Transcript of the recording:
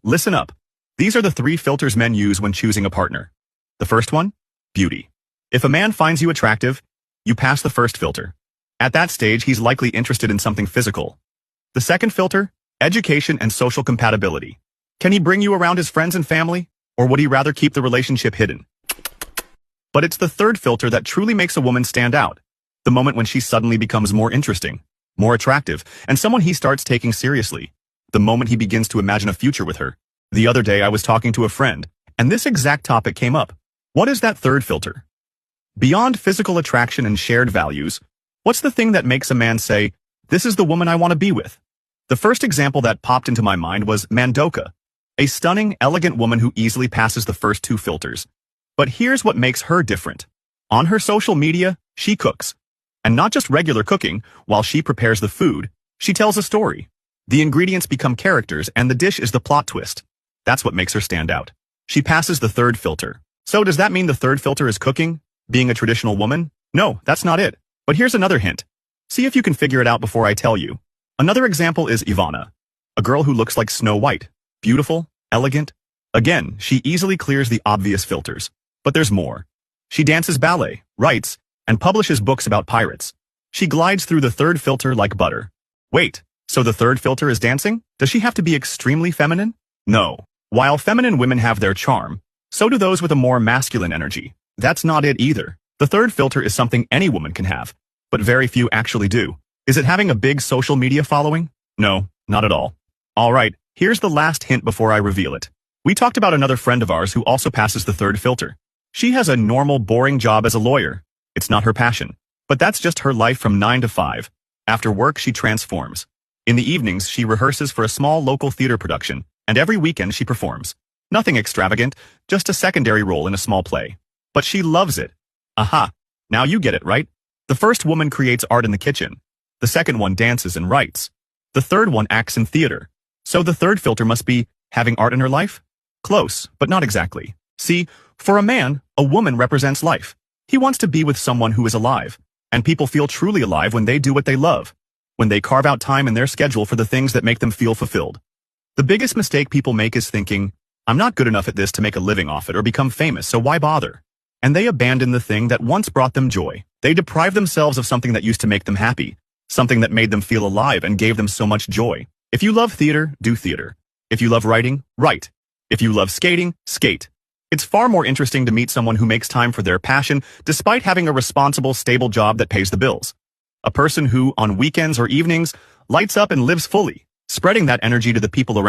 listen up. These are the 3 filters men use when choosing a partner. The first one? Beauty. If a man finds you attractive, you pass the first filter. At that stage, he's likely interested in something physical. The second filter? Education and social compatibility. Can he bring you around his friends and family, or would he rather keep the relationship hidden? But it's the third filter that truly makes a woman stand out. The moment when she suddenly becomes more interesting, more attractive, and someone he starts taking seriously. The moment he begins to imagine a future with her. The other day I was talking to a friend, and this exact topic came up. What is that third filter? Beyond physical attraction and shared values, what's the thing that makes a man say, "This is the woman I want to be with"? The first example that popped into my mind was Mandoka, a stunning, elegant woman who easily passes the first 2 filters. But here's what makes her different. On her social media, she cooks. And not just regular cooking. While she prepares the food, she tells a story. The ingredients become characters and the dish is the plot twist. That's what makes her stand out. She passes the third filter. So does that mean the third filter is cooking? Being a traditional woman? No, that's not it. But here's another hint. See if you can figure it out before I tell you. Another example is Ivana, a girl who looks like Snow White. Beautiful, elegant. Again, she easily clears the obvious filters. But there's more. She dances ballet, writes, and publishes books about pirates. She glides through the third filter like butter. Wait, so the third filter is dancing? Does she have to be extremely feminine? No. While feminine women have their charm, so do those with a more masculine energy. That's not it either. The third filter is something any woman can have, but very few actually do. Is it having a big social media following? No, not at all. Alright, here's the last hint before I reveal it. We talked about another friend of ours who also passes the third filter. She has a normal, boring job as a lawyer. It's not her passion. But that's just her life from 9 to 5. After work, she transforms. In the evenings, she rehearses for a small local theater production, and every weekend she performs. Nothing extravagant, just a secondary role in a small play. But she loves it. Aha, now you get it, right? The first woman creates art in the kitchen. The second one dances and writes. The third one acts in theater. So the third filter must be having art in her life? Close, but not exactly. See, for a man, a woman represents life. He wants to be with someone who is alive. And people feel truly alive when they do what they love. When they carve out time in their schedule for the things that make them feel fulfilled. The biggest mistake people make is thinking, I'm not good enough at this to make a living off it or become famous, so why bother? And they abandon the thing that once brought them joy. They deprive themselves of something that used to make them happy. Something that made them feel alive and gave them so much joy. If you love theater, do theater. If you love writing, write. If you love skating, skate. It's far more interesting to meet someone who makes time for their passion despite having a responsible, stable job that pays the bills. A person who, on weekends or evenings, lights up and lives fully, spreading that energy to the people around.